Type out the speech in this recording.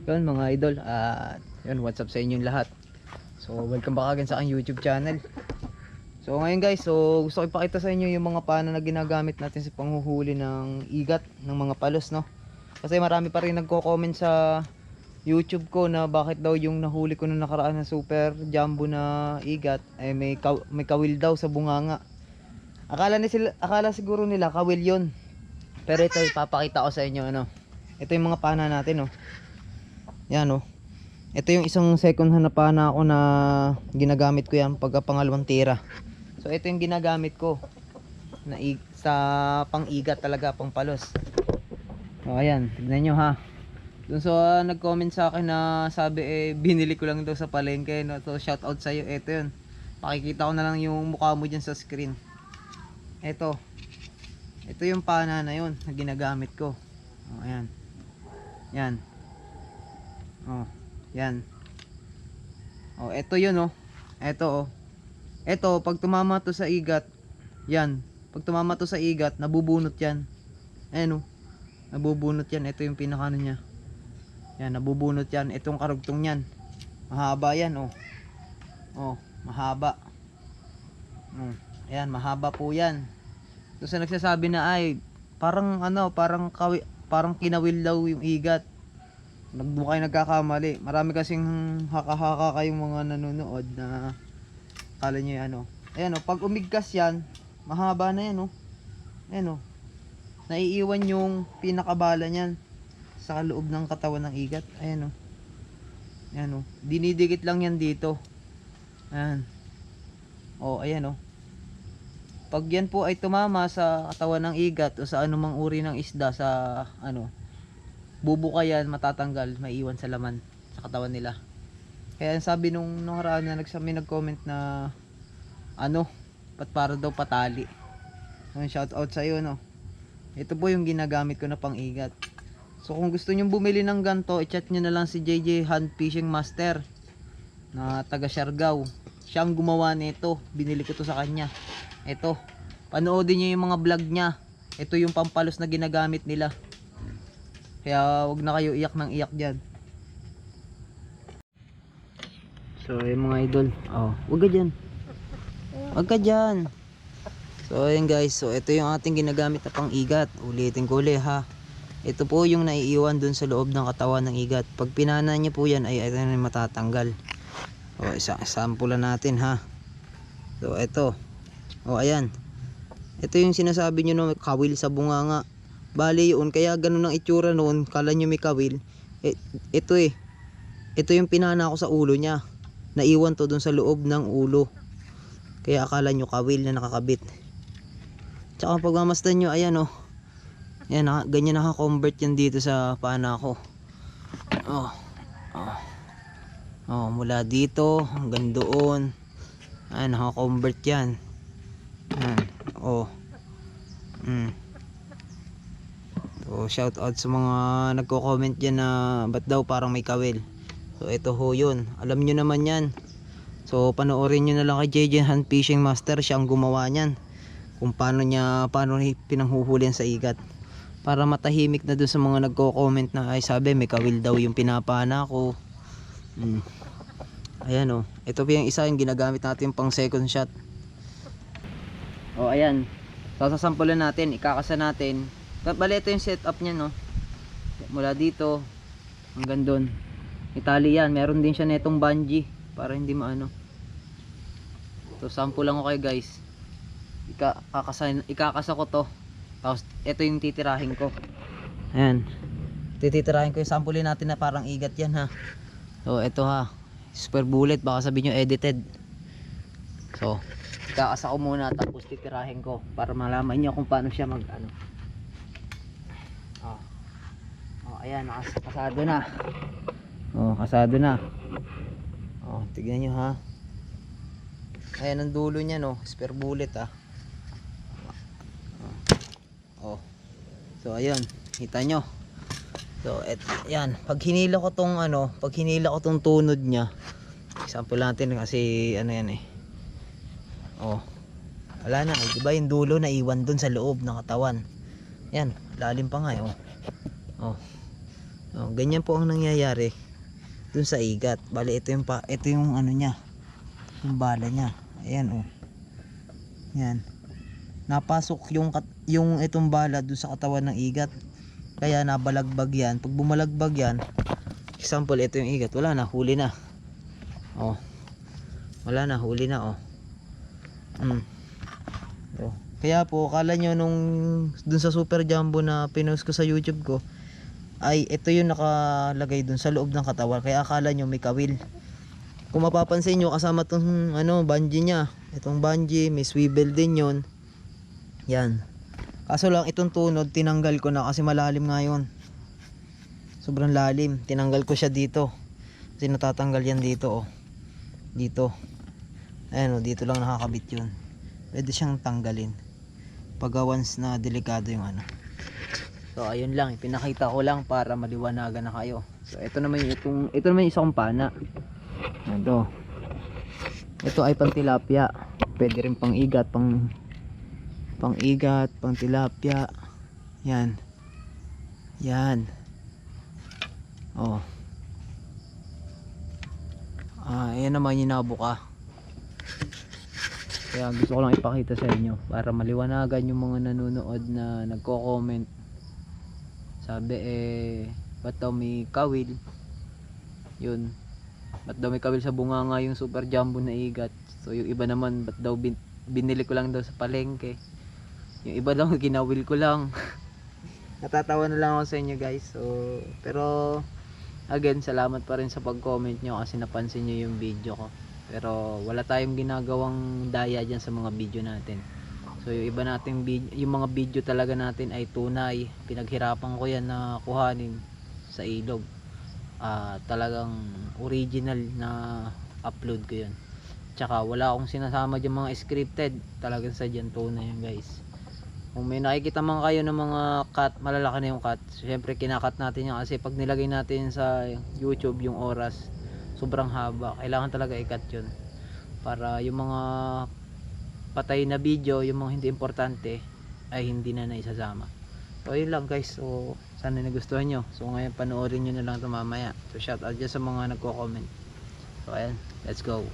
Yun mga idol, yun, what's up sa inyong lahat. So welcome back again sa aking YouTube channel. So ngayon guys, so gusto ko ipakita sa inyo yung mga paano na ginagamit natin sa panghuhuli ng igat ng mga palos, no. Kasi marami pa rin nagko-comment sa YouTube ko na bakit daw yung nahuli ko nung nakaraan na super jumbo na igat ay may kawil daw sa bunganga. Akala siguro nila kawil yon. Pero ito ipapakita ko sa inyo, ano. Ito yung mga pana natin, no. Yan, oh. Ito yung isang second hand na pana ako na ginagamit ko yan pagka pangalawang tira. So ito yung ginagamit ko na sa pang-igat talaga, pang palos. So ayan, tignan nyo ha. Dun sa nag-comment sa akin na sabi binili ko lang daw sa palengke, no? So shout out sa iyo. Ito yun. Pakikita ko na lang yung mukha mo dyan sa screen. Ito yung pana na yun na ginagamit ko. Oh, ayan. Yan. Oh, yan. Oh, ito 'yun, oh. Ito, oh. Ito pag tumama to sa igat, yan. Pag tumama to sa igat, nabubunot 'yan. Ayan, oh. Nabubunot 'yan. Ito yung pinakaano niya. Yan, nabubunot 'yan. Itong karugtong niyan. Mahaba 'yan, oh. Oh, mahaba. Ayan, mahaba po 'yan. So sa nagsasabi na ay parang ano, parang kinawil daw yung igat. Kayo nagkakamali. Marami kasing haka-haka kayong mga nanonood na kala nyo yung ano. Ayan, oh, pag umigkas yan, mahaba na yan, oh. Ayan, oh. Naiiwan yung pinakabala nyan sa loob ng katawan ng igat. Ayan, oh. Ayan, oh. Dinidikit lang yan dito. Ayan. Oh, ayan, oh. Pag yan po ay tumama sa katawan ng igat o sa anumang uri ng isda sa ano, bubuka yan, matatanggal, maiiwan sa laman sa katawan nila. Kaya sabi nung nakaraan na nag-comment na ano, para daw patali. Shout out sa iyo, no. Ito po yung ginagamit ko na pang-igat. So kung gusto niyo bumili ng ganto, i-chat niyo na lang si JJ Hand Fishing Master na taga Siargao. Siya ang gumawa nito. Binili ko to sa kanya. Ito, panoodin niyo yung mga vlog niya. Ito yung pampalos na ginagamit nila. Kaya wag na kayo iyak ng iyak dyan. So yung mga idol, oh, wag ka dyan. Wag ka dyan. So ayun guys, so ito yung ating ginagamit na pang igat. Ulitin ko ulit ha. Ito po yung naiiwan dun sa loob ng katawan ng igat. Pag pinana niya po yan ay ito na matatanggal. O sample natin ha. So ito. O ayan. Ito yung sinasabi nyo no, kawil sa bunganga. Bali yun, kaya ganun ang itsura noon, kala nyo may kawil. Ito ito yung pinana ko sa ulo niya. Naiwan to dun sa loob ng ulo. Kaya akala nyo kawil na nakakabit. Tsaka pagmamasdan nyo, ayan oh. Ayan, ganyan naka-convert yan dito sa pana ko. Mula dito hanggang doon. Ayan, naka-convert yan. Ayan, So shout out sa mga nagko-comment diyan na ba't daw parang may kawil. So ito ho yun. Alam nyo naman yan. So panoorin nyo na lang kay JJ Hand Fishing Master. Siya ang gumawa niyan. Kung paano pinanghuhulihan sa igat. Para matahimik na dun sa mga nagko-comment na ay sabi may kawil daw yung pinapana ko. Ayan oh. Ito pa yung isa yung ginagamit natin pang second shot. Oh ayan. So sasampulan natin, ikakasa natin. Bali ito yung setup niya no. Mula dito hanggang doon. Itali yan. Meron din siya netong bungee para hindi maano. So sample lang ko kayo guys. Ikakasa ko to. Tapos ito yung titirahin ko. Ayan. Titirahin ko yung sampulin natin na parang igat yan ha. So ito ha. Super bullet. Baka sabihin nyo edited. So ikakasa ko muna tapos titirahin ko para malaman nyo kung paano siya mag ano. Ayan, kasado na. Kasado na. Tignan nyo ha. Ayan ang dulo niya no, spare bullet ha. So ayun, kita nyo. So ayan, pag hinila ko tong tunod niya. Example natin kasi ano yan wala na, di ba yung dulo na iwan dun sa loob ng katawan. Yan, lalim pa nga Ganyan po ang nangyayari dun sa igat. Bali ito yung ano niya, yung bala niya. Ayan oh. Yan. Napasok yung itong bala dun sa katawan ng igat. Kaya nabalagbag yan. Pag bumalagbag yan, example ito yung igat, wala na, huli na. Oh. Wala na, huli na oh. So, kaya po akala nyo nung dun sa Super Jumbo na pinost ko sa YouTube ko, ay ito yung nakalagay dun sa loob ng katawan, kaya akala nyo may kawil. Kung mapapansin nyo, kasama tong bungee nya, itong bungee may swivel din yon. Yan, kaso lang itong tunod tinanggal ko na kasi malalim nga yun, sobrang lalim. Tinanggal ko siya dito kasi natatanggal yan dito oh. Dito, ayan oh, dito lang nakakabit yun. Pwede siyang tanggalin pag once na delikado yung ano. So ayun lang, ipinakita ko lang para maliwanagan na kayo. So ito naman yung isa kong pana. Ito ay pang tilapia. Pwede rin pang igat, pang tilapia. Yan. Yan. Oh. Ayan naman yung nabuka. Kaya gusto ko lang ipakita sa inyo para maliwanagan yung mga nanonood na nagko-comment. Sabi ba't daw may kawil? Yun, ba't daw may kawil sa bunganga yung Super Jumbo na igat? So yung iba naman, ba't daw binili ko lang daw sa palengke? Yung iba daw ginawil ko lang. Natatawa na lang ako sa inyo guys. So pero again, salamat pa rin sa pag-comment nyo kasi napansin nyo yung video ko. Pero wala tayong ginagawang daya dyan sa mga video natin. So yung iba nating video, yung mga video talaga natin ay tunay. Pinaghirapan ko yan na kuhanin sa ilog. Talagang original na upload ko yun. Tsaka wala akong sinasama dyan mga scripted. Talagang sadyan tunay yan guys. Kung may nakikita man kayo ng mga cut, malalaki na yung cut. So, syempre kinakat natin yan kasi pag nilagay natin sa YouTube yung oras, sobrang haba. Kailangan talaga i-cut yun. Para yung mga patay na video, yung mga hindi importante ay hindi na naisasama. So yun lang guys. So sana nagustuhan nyo. So ngayon panoorin nyo na lang ito mamaya. So shout out dyan sa mga nagko-comment. So ayan, let's go.